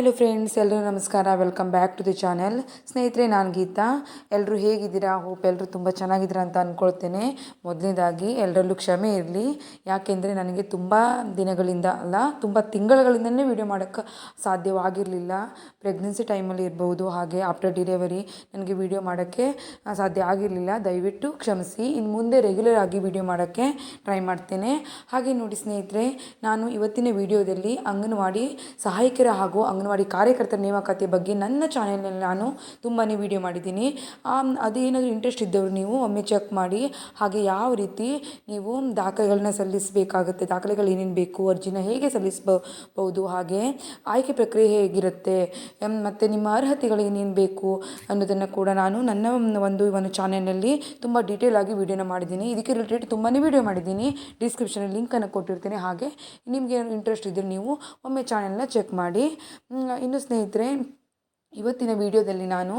Hello friends, ಎಲ್ಲರೂ ನಮಸ್ಕಾರ. Welcome back to the channel. ಸ್ನೇಹಿತರೆ, ನಾನು ಗೀತಾ. ಎಲ್ಲರೂ ಹೇಗಿದ್ದೀರಾ? ಹೋಪ್ ಎಲ್ಲರೂ ತುಂಬ ಚೆನ್ನಾಗಿದ್ದೀರಾ ಅಂತ ಅಂದ್ಕೊಳ್ತೇನೆ. ಮೊದಲನೇದಾಗಿ ಎಲ್ಲರಲ್ಲೂ ಕ್ಷಮೆ ಇರಲಿ. ಯಾಕೆಂದರೆ ನನಗೆ ತುಂಬ ದಿನಗಳಿಂದ ಅಲ್ಲ, ತುಂಬ ತಿಂಗಳುಗಳಿಂದಲೇ ವೀಡಿಯೋ ಮಾಡೋಕ್ಕೆ ಸಾಧ್ಯವಾಗಿರಲಿಲ್ಲ. ಪ್ರೆಗ್ನೆನ್ಸಿ ಟೈಮಲ್ಲಿ ಇರ್ಬೋದು, ಹಾಗೆ ಆಫ್ಟರ್ ಡಿಲಿವರಿ ನನಗೆ ವೀಡಿಯೋ ಮಾಡೋಕ್ಕೆ ಸಾಧ್ಯ ಆಗಿರಲಿಲ್ಲ. ದಯವಿಟ್ಟು ಕ್ಷಮಿಸಿ. ಇನ್ನು ಮುಂದೆ ರೆಗ್ಯುಲರ್ ಆಗಿ ವೀಡಿಯೋ ಮಾಡೋಕ್ಕೆ ಟ್ರೈ ಮಾಡ್ತೇನೆ. ಹಾಗೆ ನೋಡಿ ಸ್ನೇಹಿತರೆ, ನಾನು ಇವತ್ತಿನ ವೀಡಿಯೋದಲ್ಲಿ ಅಂಗನವಾಡಿ ಸಹಾಯಕರ ಹಾಗೂ ಅಂಗನವಾಡಿ ಕಾರ್ಯಕರ್ತರ ನೇಮಕಾತಿ ಬಗ್ಗೆ ನನ್ನ ಚಾನೆಲ್ನಲ್ಲಿ ನಾನು ತುಂಬಾ ವೀಡಿಯೋ ಮಾಡಿದ್ದೀನಿ. ಅದೇನಾದರೂ ಇಂಟ್ರೆಸ್ಟ್ ಇದ್ದವರು ನೀವು ಒಮ್ಮೆ ಚೆಕ್ ಮಾಡಿ. ಹಾಗೆ ಯಾವ ರೀತಿ ನೀವು ದಾಖಲೆಗಳನ್ನ ಸಲ್ಲಿಸಬೇಕಾಗುತ್ತೆ, ದಾಖಲೆಗಳು ಏನೇನು ಬೇಕು, ಅರ್ಜಿನ ಹೇಗೆ ಸಲ್ಲಿಸಬಹುದು, ಹಾಗೆ ಆಯ್ಕೆ ಪ್ರಕ್ರಿಯೆ ಹೇಗಿರುತ್ತೆ, ಮತ್ತು ನಿಮ್ಮ ಅರ್ಹತೆಗಳು ಏನೇನು ಬೇಕು ಅನ್ನೋದನ್ನು ಕೂಡ ನಾನು ನನ್ನ ಒಂದು ಚಾನೆಲ್ನಲ್ಲಿ ತುಂಬ ಡೀಟೇಲ್ ಆಗಿ ವೀಡಿಯೋನ ಮಾಡಿದ್ದೀನಿ. ಇದಕ್ಕೆ ರಿಲೇಟೆಡ್ ತುಂಬಾ ವೀಡಿಯೋ ಮಾಡಿದ್ದೀನಿ. ಡಿಸ್ಕ್ರಿಪ್ಷನಲ್ಲಿ ಲಿಂಕನ್ನು ಕೊಟ್ಟಿರ್ತೀನಿ. ಹಾಗೆ ನಿಮಗೆ ಇಂಟ್ರೆಸ್ಟ್ ಇದ್ದರೆ ನೀವು ಒಮ್ಮೆ ಚಾನೆಲ್ನ ಚೆಕ್ ಮಾಡಿ. ಇನ್ನು ಸ್ನೇಹಿತರೆ, ಇವತ್ತಿನ ವಿಡಿಯೋದಲ್ಲಿ ನಾನು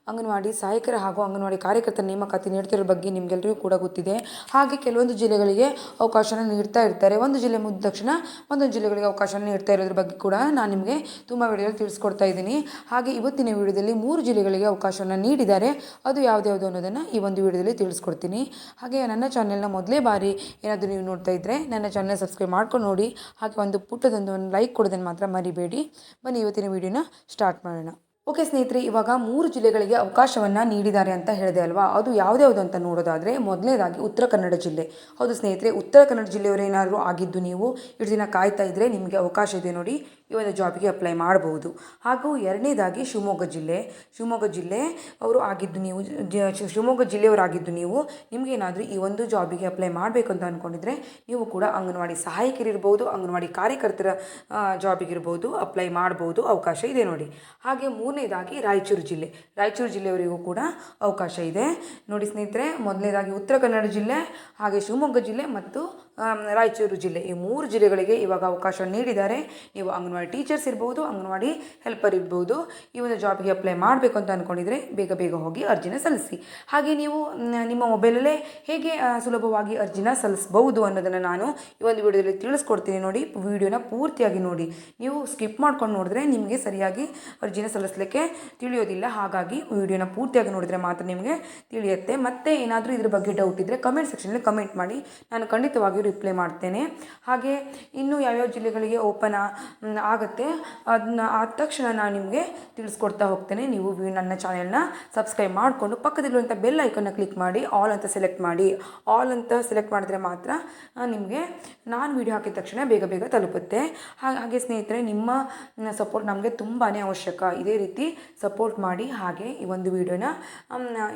ಅಂಗನವಾಡಿ ಸಹಾಯಕರ ಹಾಗೂ ಅಂಗನವಾಡಿ ಕಾರ್ಯಕರ್ತರ ನೇಮಕಾತಿ ನೀಡ್ತಿರೋ ಬಗ್ಗೆ ನಿಮಗೆಲ್ಲರಿಗೂ ಕೂಡ ಗೊತ್ತಿದೆ. ಹಾಗೆ ಕೆಲವೊಂದು ಜಿಲ್ಲೆಗಳಿಗೆ ಅವಕಾಶನ ನೀಡ್ತಾ ಇರ್ತಾರೆ. ಒಂದು ಜಿಲ್ಲೆ ಮುಗಿದ ತಕ್ಷಣ ಒಂದೊಂದು ಜಿಲ್ಲೆಗಳಿಗೆ ಅವಕಾಶನ ನೀಡ್ತಾ ಇರೋದ್ರ ಬಗ್ಗೆ ಕೂಡ ನಾನು ನಿಮಗೆ ತುಂಬ ವಿಡಿಯೋದಲ್ಲಿ ತಿಳಿಸ್ಕೊಡ್ತಾ ಇದ್ದೀನಿ. ಹಾಗೆ ಇವತ್ತಿನ ವಿಡಿಯೋದಲ್ಲಿ 3 ಜಿಲ್ಲೆಗಳಿಗೆ ಅವಕಾಶವನ್ನು ನೀಡಿದ್ದಾರೆ. ಅದು ಯಾವ್ದು ಅನ್ನೋದನ್ನು ಈ ಒಂದು ವಿಡಿಯೋದಲ್ಲಿ ತಿಳಿಸ್ಕೊಡ್ತೀನಿ. ಹಾಗೆ ನನ್ನ ಚಾನೆಲ್ನ ಮೊದಲೇ ಬಾರಿ ಏನಾದರೂ ನೀವು ನೋಡ್ತಾ ಇದ್ದರೆ ನನ್ನ ಚಾನೆಲ್ ಸಬ್ಸ್ಕ್ರೈಬ್ ಮಾಡ್ಕೊಂಡು ನೋಡಿ. ಹಾಗೆ ಒಂದು ಪುಟ್ಟದೊಂದು ಲೈಕ್ ಕೊಡೋದನ್ನು ಮಾತ್ರ ಮರಿಬೇಡಿ. ಬನ್ನಿ ಇವತ್ತಿನ ವಿಡಿಯೋನ ಸ್ಟಾರ್ಟ್ ಮಾಡೋಣ. ಓಕೆ ಸ್ನೇಹಿತರೆ, ಇವಾಗ 3 ಜಿಲ್ಲೆಗಳಿಗೆ ಅವಕಾಶವನ್ನು ನೀಡಿದ್ದಾರೆ ಅಂತ ಹೇಳಿದೆ ಅಲ್ವಾ. ಅದು ಯಾವ್ದು ಅಂತ ನೋಡೋದಾದರೆ, ಮೊದಲನೇದಾಗಿ ಉತ್ತರ ಕನ್ನಡ ಜಿಲ್ಲೆ. ಹೌದು ಸ್ನೇಹಿತರೆ, ಉತ್ತರ ಕನ್ನಡ ಜಿಲ್ಲೆಯವರೇನಾದರೂ ಆಗಿದ್ದು ನೀವು ಇಷ್ಟು ದಿನ ಕಾಯ್ತಾ ಇದ್ದರೆ ನಿಮಗೆ ಅವಕಾಶ ಇದೆ ನೋಡಿ, ಈ ಒಂದು ಜಾಬಿಗೆ ಅಪ್ಲೈ ಮಾಡಬಹುದು. ಹಾಗೂ ಎರಡನೇದಾಗಿ ಶಿವಮೊಗ್ಗ ಜಿಲ್ಲೆ ಅವರು ಆಗಿದ್ದು ನೀವು ಶಿವಮೊಗ್ಗ ಜಿಲ್ಲೆಯವರಾಗಿದ್ದು ನೀವು ನಿಮಗೇನಾದರೂ ಈ ಒಂದು ಜಾಬಿಗೆ ಅಪ್ಲೈ ಮಾಡಬೇಕು ಅಂತ ಅಂದ್ಕೊಂಡಿದ್ರೆ ನೀವು ಕೂಡ ಅಂಗನವಾಡಿ ಸಹಾಯಕರಿರ್ಬೋದು, ಅಂಗನವಾಡಿ ಕಾರ್ಯಕರ್ತರ ಜಾಬಿಗಿರ್ಬೋದು ಅಪ್ಲೈ ಮಾಡ್ಬೋದು, ಅವಕಾಶ ಇದೆ ನೋಡಿ. ಹಾಗೆ ಮೂರನೇದಾಗಿ ರಾಯಚೂರು ಜಿಲ್ಲೆಯವರಿಗೂ ಕೂಡ ಅವಕಾಶ ಇದೆ ನೋಡಿ ಸ್ನೇಹಿತರೆ. ಮೊದಲನೇದಾಗಿ ಉತ್ತರ ಕನ್ನಡ ಜಿಲ್ಲೆ, ಹಾಗೆ ಶಿವಮೊಗ್ಗ ಜಿಲ್ಲೆ ಮತ್ತು ರಾಯಚೂರು ಜಿಲ್ಲೆ, ಈ 3 ಜಿಲ್ಲೆಗಳಿಗೆ ಇವಾಗ ಅವಕಾಶ ನೀಡಿದ್ದಾರೆ. ನೀವು ಅಂಗನವಾಡಿ ಟೀಚರ್ಸ್ ಇರ್ಬೋದು, ಅಂಗನವಾಡಿ ಹೆಲ್ಪರ್ ಇರ್ಬೋದು, ಈ ಒಂದು ಜಾಬ್ಗೆ ಅಪ್ಲೈ ಮಾಡಬೇಕು ಅಂತ ಅಂದ್ಕೊಂಡಿದ್ರೆ ಬೇಗ ಹೋಗಿ ಅರ್ಜಿನ ಸಲ್ಲಿಸಿ. ಹಾಗೆ ನೀವು ನಿಮ್ಮ ಮೊಬೈಲಲ್ಲೇ ಹೇಗೆ ಸುಲಭವಾಗಿ ಅರ್ಜಿನ ಸಲ್ಲಿಸಬಹುದು ಅನ್ನೋದನ್ನು ನಾನು ಈ ಒಂದು ವಿಡಿಯೋದಲ್ಲಿ ತಿಳಿಸ್ಕೊಡ್ತೀನಿ ನೋಡಿ. ವಿಡಿಯೋನ ಪೂರ್ತಿಯಾಗಿ ನೋಡಿ. ನೀವು ಸ್ಕಿಪ್ ಮಾಡ್ಕೊಂಡು ನೋಡಿದ್ರೆ ನಿಮಗೆ ಸರಿಯಾಗಿ ಅರ್ಜಿನ ಸಲ್ಲಿಸಲಿಕ್ಕೆ ತಿಳಿಯೋದಿಲ್ಲ. ಹಾಗಾಗಿ ವಿಡಿಯೋನ ಪೂರ್ತಿಯಾಗಿ ನೋಡಿದರೆ ಮಾತ್ರ ನಿಮಗೆ ತಿಳಿಯುತ್ತೆ. ಮತ್ತೆ ಏನಾದರೂ ಇದ್ರ ಬಗ್ಗೆ ಡೌಟ್ ಇದ್ದರೆ ಕಮೆಂಟ್ ಸೆಕ್ಷನಲ್ಲಿ ಕಮೆಂಟ್ ಮಾಡಿ, ನಾನು ಖಂಡಿತವಾಗಿಯೂ ರಿಪ್ಲೈ ಮಾಡ್ತೇನೆ. ಹಾಗೆ ಇನ್ನೂ ಯಾವ್ಯಾವ ಜಿಲ್ಲೆಗಳಿಗೆ ಓಪನ್ ಆಗುತ್ತೆ ಅದನ್ನ ಆದ ತಕ್ಷಣ ನಾನು ನಿಮಗೆ ತಿಳಿಸ್ಕೊಡ್ತಾ ಹೋಗ್ತೇನೆ. ನೀವು ನನ್ನ ಚಾನೆಲ್ನ ಸಬ್ಸ್ಕ್ರೈಬ್ ಮಾಡಿಕೊಂಡು ಪಕ್ಕದಲ್ಲಿರುವಂಥ ಬೆಲ್ ಐಕನ್ನ ಕ್ಲಿಕ್ ಮಾಡಿ ಆಲ್ ಅಂತ ಸೆಲೆಕ್ಟ್ ಮಾಡಿ. ಆಲ್ ಅಂತ ಸೆಲೆಕ್ಟ್ ಮಾಡಿದ್ರೆ ಮಾತ್ರ ನಿಮಗೆ ನಾನು ವಿಡಿಯೋ ಹಾಕಿದ ತಕ್ಷಣ ಬೇಗ ತಲುಪುತ್ತೆ. ಹಾಗೆ ಸ್ನೇಹಿತರೆ, ನಿಮ್ಮ ಸಪೋರ್ಟ್ ನಮಗೆ ತುಂಬಾ ಅವಶ್ಯಕ. ಇದೇ ರೀತಿ ಸಪೋರ್ಟ್ ಮಾಡಿ. ಹಾಗೆ ಈ ಒಂದು ವಿಡಿಯೋನ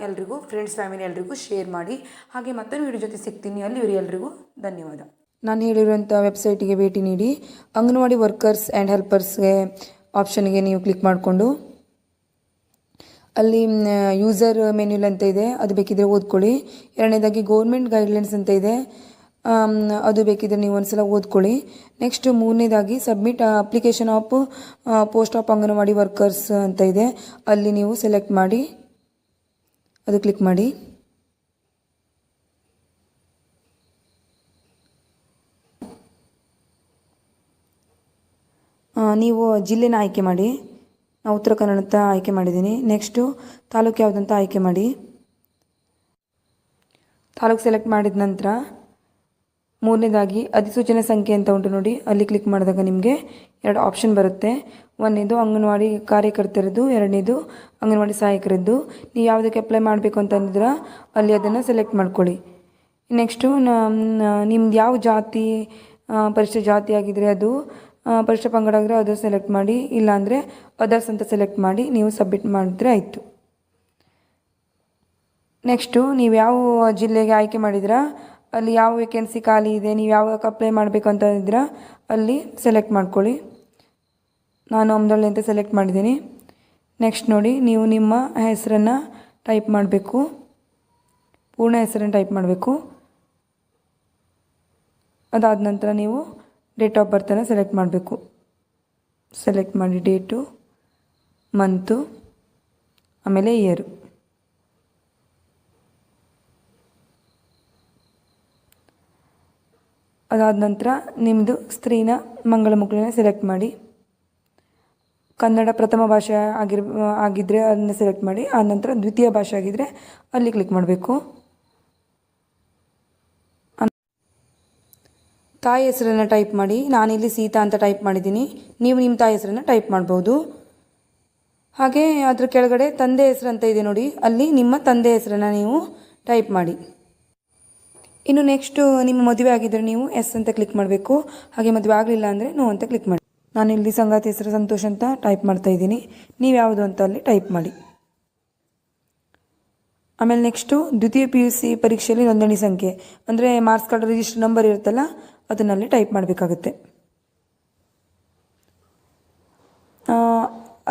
ಎಲ್ರಿಗೂ, ಫ್ರೆಂಡ್ಸ್ ಫ್ಯಾಮಿಲಿ ಎಲ್ರಿಗೂ ಶೇರ್ ಮಾಡಿ. ಹಾಗೆ ಮತ್ತೊಂದು ವಿಡಿಯೋ ಜೊತೆ ಸಿಗ್ತೀನಿ. ಅಲ್ಲಿವರೆಗೆ ಎಲ್ರಿಗೂ ಧನ್ಯವಾದ. ನಾನು ಹೇಳಿರುವಂಥ ವೆಬ್ಸೈಟಿಗೆ ಭೇಟಿ ನೀಡಿ. ಅಂಗನವಾಡಿ ವರ್ಕರ್ಸ್ ಆ್ಯಂಡ್ ಹೆಲ್ಪರ್ಸ್ಗೆ ಆಪ್ಷನ್ಗೆ ನೀವು ಕ್ಲಿಕ್ ಮಾಡಿಕೊಂಡು ಅಲ್ಲಿ ಯೂಸರ್ ಮೆನ್ಯೂಲ್ ಅಂತ ಇದೆ, ಅದು ಬೇಕಿದ್ರೆ ಓದ್ಕೊಳ್ಳಿ. ಎರಡನೇದಾಗಿ ಗೌರ್ಮೆಂಟ್ ಗೈಡ್ಲೈನ್ಸ್ ಅಂತ ಇದೆ, ಅದು ಬೇಕಿದ್ರೆ ನೀವು ಒಂದ್ಸಲ ಓದ್ಕೊಳ್ಳಿ. ನೆಕ್ಸ್ಟ್ ಮೂರನೇದಾಗಿ submit application of post of anganwadi workers ಅಂತ ಇದೆ, ಅಲ್ಲಿ ನೀವು ಸೆಲೆಕ್ಟ್ ಮಾಡಿ ಅದು ಕ್ಲಿಕ್ ಮಾಡಿ. ನೀವು ಜಿಲ್ಲೆನ ಆಯ್ಕೆ ಮಾಡಿ. ನಾನು ಉತ್ತರ ಕನ್ನಡ ಆಯ್ಕೆ ಮಾಡಿದ್ದೀನಿ. ನೆಕ್ಸ್ಟು ತಾಲೂಕು ಯಾವುದಂತ ಆಯ್ಕೆ ಮಾಡಿ. ತಾಲೂಕು ಸೆಲೆಕ್ಟ್ ಮಾಡಿದ ನಂತರ ಮೂರನೇದಾಗಿ ಅಧಿಸೂಚನೆ ಸಂಖ್ಯೆ ಅಂತ ಉಂಟು ನೋಡಿ, ಅಲ್ಲಿ ಕ್ಲಿಕ್ ಮಾಡಿದಾಗ ನಿಮಗೆ 2 ಆಪ್ಷನ್ ಬರುತ್ತೆ. ಒಂದನೇದು ಅಂಗನವಾಡಿ ಕಾರ್ಯಕರ್ತರದ್ದು, ಎರಡನೇದು ಅಂಗನವಾಡಿ ಸಹಾಯಕರದ್ದು. ನೀವು ಯಾವುದಕ್ಕೆ ಅಪ್ಲೈ ಮಾಡಬೇಕು ಅಂತಂದ್ರೆ ಅಲ್ಲಿ ಅದನ್ನು ಸೆಲೆಕ್ಟ್ ಮಾಡ್ಕೊಳ್ಳಿ. ನೆಕ್ಸ್ಟು ನಿಮ್ದು ಯಾವ ಜಾತಿ, ಪರಿಶಿಷ್ಟ ಜಾತಿ ಆಗಿದ್ರೆ ಅದು, ಪರಿಶಿಷ್ಟ ಪಂಗಡ ಆಗಿದ್ರೆ ಅದು ಸೆಲೆಕ್ಟ್ ಮಾಡಿ, ಇಲ್ಲಾಂದರೆ ಅದರ್ಸ್ ಅಂತ ಸೆಲೆಕ್ಟ್ ಮಾಡಿ ನೀವು ಸಬ್ಮಿಟ್ ಮಾಡಿದ್ರೆ ಆಯಿತು. ನೆಕ್ಸ್ಟು ನೀವು ಯಾವ ಜಿಲ್ಲೆಗೆ ಆಯ್ಕೆ ಮಾಡಿದ್ರೆ ಅಲ್ಲಿ ಯಾವ ವೇಕೆನ್ಸಿ ಖಾಲಿ ಇದೆ, ನೀವು ಯಾವಾಗ ಅಪ್ಲೈ ಮಾಡಬೇಕು ಅಂತ ಇದ್ರೆ ಅಲ್ಲಿ ಸೆಲೆಕ್ಟ್ ಮಾಡ್ಕೊಳ್ಳಿ. ನಾನು ಅಮ್ದಳ್ಳಿ ಅಂತ ಸೆಲೆಕ್ಟ್ ಮಾಡಿದ್ದೀನಿ. ನೆಕ್ಸ್ಟ್ ನೋಡಿ, ನೀವು ನಿಮ್ಮ ಹೆಸರನ್ನು ಟೈಪ್ ಮಾಡಬೇಕು, ಪೂರ್ಣ ಹೆಸರನ್ನು ಟೈಪ್ ಮಾಡಬೇಕು. ಅದಾದ ನಂತರ ನೀವು ಡೇಟ್ ಆಫ್ ಬರ್ತನ್ನು ಸೆಲೆಕ್ಟ್ ಮಾಡಬೇಕು. ಸೆಲೆಕ್ಟ್ ಮಾಡಿ ಡೇಟು, ಮಂತು, ಆಮೇಲೆ ಇಯರು. ಅದಾದ ನಂತರ ನಿಮ್ಮದು ಸ್ತ್ರೀನ ಮಂಗಳ ಮುಕ್ಳಿನ ಸೆಲೆಕ್ಟ್ ಮಾಡಿ. ಕನ್ನಡ ಪ್ರಥಮ ಭಾಷೆ ಆಗಿದ್ದರೆ ಅದನ್ನ ಸೆಲೆಕ್ಟ್ ಮಾಡಿ. ಆನಂತರ ದ್ವಿತೀಯ ಭಾಷೆ ಆಗಿದ್ದರೆ ಅಲ್ಲಿ ಕ್ಲಿಕ್ ಮಾಡಬೇಕು. ತಾಯಿ ಹೆಸರನ್ನು ಟೈಪ್ ಮಾಡಿ. ನಾನಿಲ್ಲಿ ಸೀತಾ ಅಂತ ಟೈಪ್ ಮಾಡಿದ್ದೀನಿ. ನೀವು ನಿಮ್ಮ ತಾಯಿ ಹೆಸರನ್ನು ಟೈಪ್ ಮಾಡ್ಬೋದು. ಹಾಗೆ ಅದ್ರ ಕೆಳಗಡೆ ತಂದೆ ಹೆಸರು ಅಂತ ಇದೆ ನೋಡಿ, ಅಲ್ಲಿ ನಿಮ್ಮ ತಂದೆ ಹೆಸರನ್ನು ನೀವು ಟೈಪ್ ಮಾಡಿ. ಇನ್ನು ನೆಕ್ಸ್ಟು ನಿಮ್ಮ ಮದುವೆ ಆಗಿದ್ದರೆ ನೀವು ಎಸ್ ಅಂತ ಕ್ಲಿಕ್ ಮಾಡಬೇಕು. ಹಾಗೆ ಮದುವೆ ಆಗಲಿಲ್ಲ ಅಂದರೆ ನೋ ಅಂತ ಕ್ಲಿಕ್ ಮಾಡಿ. ನಾನಿಲ್ಲಿ ಸಂಗಾತಿ ಹೆಸರು ಸಂತೋಷ್ ಅಂತ ಟೈಪ್ ಮಾಡ್ತಾಯಿದ್ದೀನಿ. ನೀವು ಯಾವುದು ಅಂತ ಅಲ್ಲಿ ಟೈಪ್ ಮಾಡಿ. ಆಮೇಲೆ ನೆಕ್ಸ್ಟು ದ್ವಿತೀಯ PUC ಪರೀಕ್ಷೆಯಲ್ಲಿ ನೋಂದಣಿ ಸಂಖ್ಯೆ ಅಂದರೆ ಮಾರ್ಕ್ಸ್ ಕಾರ್ಡ್ ರಿಜಿಸ್ಟರ್ ನಂಬರ್ ಇರುತ್ತಲ್ಲ, ಅದನ್ನಲ್ಲಿ ಟೈಪ್ ಮಾಡಬೇಕಾಗುತ್ತೆ.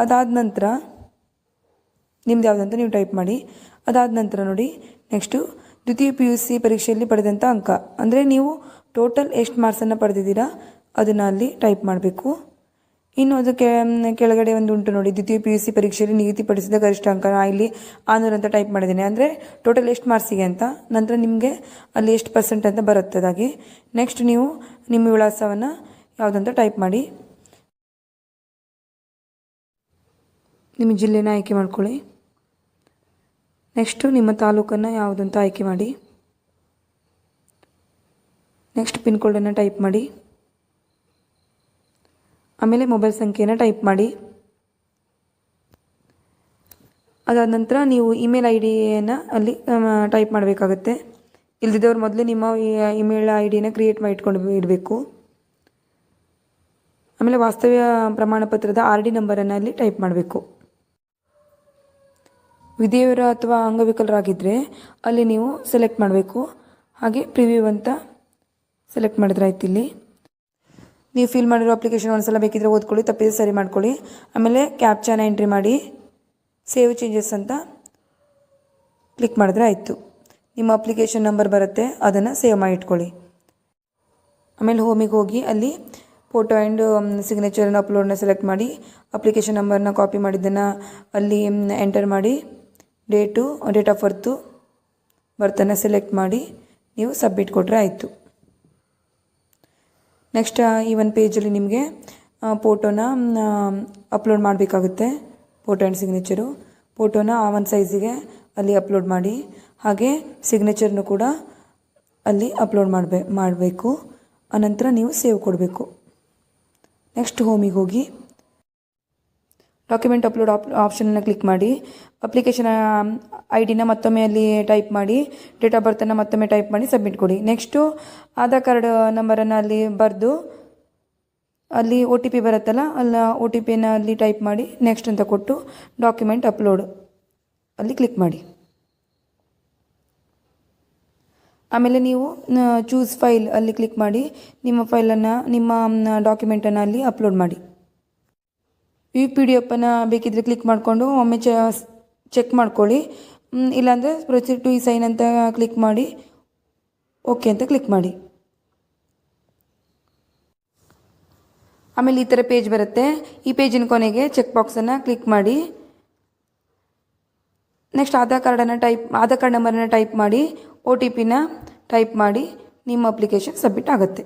ಅದಾದ ನಂತರ ನಿಮ್ದು ಯಾವುದಂತ ನೀವು ಟೈಪ್ ಮಾಡಿ. ಅದಾದ ನಂತರ ನೋಡಿ ನೆಕ್ಸ್ಟು ದ್ವಿತೀಯ PUC ಪರೀಕ್ಷೆಯಲ್ಲಿ ಪಡೆದಂಥ ಅಂಕ ಅಂದರೆ ನೀವು ಟೋಟಲ್ ಎಷ್ಟು ಮಾರ್ಕ್ಸನ್ನು ಪಡೆದಿದ್ದೀರಾ ಅದನ್ನು ಅಲ್ಲಿ ಟೈಪ್ ಮಾಡಬೇಕು. ಇನ್ನು ಅದಕ್ಕೆ ಕೆಳಗಡೆ ಒಂದು ಉಂಟು ನೋಡಿ, ದ್ವಿತೀಯ PUC ಪರೀಕ್ಷೆಯಲ್ಲಿ ನಿಗದಿಪಡಿಸಿದ ಗರಿಷ್ಠ ಅಂಕ. ಇಲ್ಲಿ 600 ಅಂತ ಟೈಪ್ ಮಾಡಿದ್ದೀನಿ, ಅಂದರೆ ಟೋಟಲ್ ಎಷ್ಟು ಮಾರ್ಕ್ಸಿಗೆ ಅಂತ. ನಂತರ ನಿಮಗೆ ಅಲ್ಲಿ ಎಷ್ಟು % ಅಂತ ಬರುತ್ತದಾಗಿ. ನೆಕ್ಸ್ಟ್ ನೀವು ನಿಮ್ಮ ವಿಳಾಸವನ್ನು ಯಾವುದಂತ ಟೈಪ್ ಮಾಡಿ. ನಿಮ್ಮ ಜಿಲ್ಲೆನ ಆಯ್ಕೆ ಮಾಡ್ಕೊಳ್ಳಿ. ನೆಕ್ಸ್ಟು ನಿಮ್ಮ ತಾಲೂಕನ್ನು ಯಾವುದಂತ ಆಯ್ಕೆ ಮಾಡಿ. ನೆಕ್ಸ್ಟ್ ಪಿನ್ ಕೋಡನ್ನು ಟೈಪ್ ಮಾಡಿ. ಆಮೇಲೆ ಮೊಬೈಲ್ ಸಂಖ್ಯೆಯನ್ನು ಟೈಪ್ ಮಾಡಿ. ಅದಾದ ನಂತರ ನೀವು ಇಮೇಲ್ ID-ಯನ್ನು ಅಲ್ಲಿ ಟೈಪ್ ಮಾಡಬೇಕಾಗತ್ತೆ. ಇಲ್ದಿದ್ದವ್ರು ಮೊದಲು ನಿಮ್ಮ ಇಮೇಲ್ ID-ನ ಕ್ರಿಯೇಟ್ ಮಾಡಿ ಇಡಬೇಕು. ಆಮೇಲೆ ವಾಸ್ತವ್ಯ ಪ್ರಮಾಣ ಪತ್ರದ RD ನಂಬರನ್ನು ಅಲ್ಲಿ ಟೈಪ್ ಮಾಡಬೇಕು. ವಿಧೇಯರು ಅಥವಾ ಅಂಗವಿಕಲರಾಗಿದ್ದರೆ ಅಲ್ಲಿ ನೀವು ಸೆಲೆಕ್ಟ್ ಮಾಡಬೇಕು. ಹಾಗೆ ಪ್ರಿವ್ಯೂ ಅಂತ ಸೆಲೆಕ್ಟ್ ಮಾಡಿದ್ರೆ ಆಯ್ತು. ಇಲ್ಲಿ ನೀವು ಫಿಲ್ ಮಾಡಿರೋ ಅಪ್ಲಿಕೇಶನ್ ಒಂದ್ಸಲ ಬೇಕಿದ್ರೆ ಓದ್ಕೊಳ್ಳಿ, ತಪ್ಪಿದ್ರೆ ಸರಿ ಮಾಡ್ಕೊಳ್ಳಿ. ಆಮೇಲೆ ಕ್ಯಾಪ್ಚಾನ ಎಂಟ್ರಿ ಮಾಡಿ ಸೇವ್ ಚೇಂಜಸ್ ಅಂತ ಕ್ಲಿಕ್ ಮಾಡಿದ್ರೆ ಆಯಿತು. ನಿಮ್ಮ ಅಪ್ಲಿಕೇಶನ್ ನಂಬರ್ ಬರುತ್ತೆ, ಅದನ್ನು ಸೇವ್ ಮಾಡಿ ಇಟ್ಕೊಳ್ಳಿ. ಆಮೇಲೆ ಹೋಮಿಗೆ ಹೋಗಿ ಅಲ್ಲಿ ಫೋಟೋ ಆ್ಯಂಡ್ ಸಿಗ್ನೇಚರನ್ನು ಅಪ್ಲೋಡ್ನ ಸೆಲೆಕ್ಟ್ ಮಾಡಿ ಅಪ್ಲಿಕೇಶನ್ ನಂಬರ್ನ ಕಾಪಿ ಮಾಡಿದ್ದನ್ನು ಅಲ್ಲಿ ಎಂಟರ್ ಮಾಡಿ ಡೇಟ್ ಆಫ್ ಬರ್ತನ್ನು ಸೆಲೆಕ್ಟ್ ಮಾಡಿ ನೀವು ಸಬ್ಮಿಟ್ ಕೊಟ್ಟರೆ ಆಯಿತು. ನೆಕ್ಸ್ಟ್ ಈ ಒಂದು ಪೇಜಲ್ಲಿ ನಿಮಗೆ ಫೋಟೋನ ಅಪ್ಲೋಡ್ ಮಾಡಬೇಕಾಗುತ್ತೆ. Photo and signature. ಫೋಟೋನ ಆ ಒಂದು ಸೈಜಿಗೆ ಅಲ್ಲಿ ಅಪ್ಲೋಡ್ ಮಾಡಿ. ಹಾಗೆ ಸಿಗ್ನೇಚರ್ನು ಕೂಡ ಅಲ್ಲಿ ಅಪ್ಲೋಡ್ ಮಾಡಬೇಕು. ಆನಂತರ ನೀವು ಸೇವ್ ಕೊಡಬೇಕು. ನೆಕ್ಸ್ಟ್ ಹೋಮಿಗೆ ಹೋಗಿ ಡಾಕ್ಯುಮೆಂಟ್ ಅಪ್ಲೋಡ್ ಆಪ್ಷನನ್ನು ಕ್ಲಿಕ್ ಮಾಡಿ. ಅಪ್ಲಿಕೇಶನ್ ID-ನ ಮತ್ತೊಮ್ಮೆ ಅಲ್ಲಿ ಟೈಪ್ ಮಾಡಿ, ಡೇಟ್ ಆಫ್ ಬರ್ತನ್ನು ಮತ್ತೊಮ್ಮೆ ಟೈಪ್ ಮಾಡಿ ಸಬ್ಮಿಟ್ ಕೊಡಿ. ನೆಕ್ಸ್ಟು ಆಧಾರ್ ಕಾರ್ಡ್ ನಂಬರನ್ನು ಅಲ್ಲಿ ಬರೆದು ಅಲ್ಲಿ OTP ಬರುತ್ತಲ್ಲ, ಅಲ್ಲಿ OTPನ ಅಲ್ಲಿ ಟೈಪ್ ಮಾಡಿ ನೆಕ್ಸ್ಟ್ ಅಂತ ಕೊಟ್ಟು ಡಾಕ್ಯುಮೆಂಟ್ ಅಪ್ಲೋಡ್ ಅಲ್ಲಿ ಕ್ಲಿಕ್ ಮಾಡಿ. ಆಮೇಲೆ ನೀವು ಚೂಸ್ ಫೈಲ್ ಅಲ್ಲಿ ಕ್ಲಿಕ್ ಮಾಡಿ ನಿಮ್ಮ ಫೈಲನ್ನು, ನಿಮ್ಮ ಡಾಕ್ಯುಮೆಂಟನ್ನು ಅಲ್ಲಿ ಅಪ್ಲೋಡ್ ಮಾಡಿ. ಈ PDF-ಅನ್ನು ಬೇಕಿದ್ರೆ ಕ್ಲಿಕ್ ಮಾಡಿಕೊಂಡು ಒಮ್ಮೆ ಚೆಕ್ ಮಾಡ್ಕೊಳ್ಳಿ. ಇಲ್ಲಾಂದರೆ ಪ್ರೊಸೀಡ್ ಟು ಸೈನ್ ಅಂತ ಕ್ಲಿಕ್ ಮಾಡಿ ಓಕೆ ಅಂತ ಕ್ಲಿಕ್ ಮಾಡಿ. ಆಮೇಲೆ ಈ ಥರ ಪೇಜ್ ಬರುತ್ತೆ. ಈ ಪೇಜಿನ ಕೊನೆಗೆ ಚೆಕ್ ಬಾಕ್ಸನ್ನು ಕ್ಲಿಕ್ ಮಾಡಿ. ನೆಕ್ಸ್ಟ್ ಆಧಾರ್ ಕಾರ್ಡ್ ನಂಬರನ್ನು ಟೈಪ್ ಮಾಡಿ OTPನ ಟೈಪ್ ಮಾಡಿ ನಿಮ್ಮ ಅಪ್ಲಿಕೇಶನ್ ಸಬ್ಮಿಟ್ ಆಗುತ್ತೆ.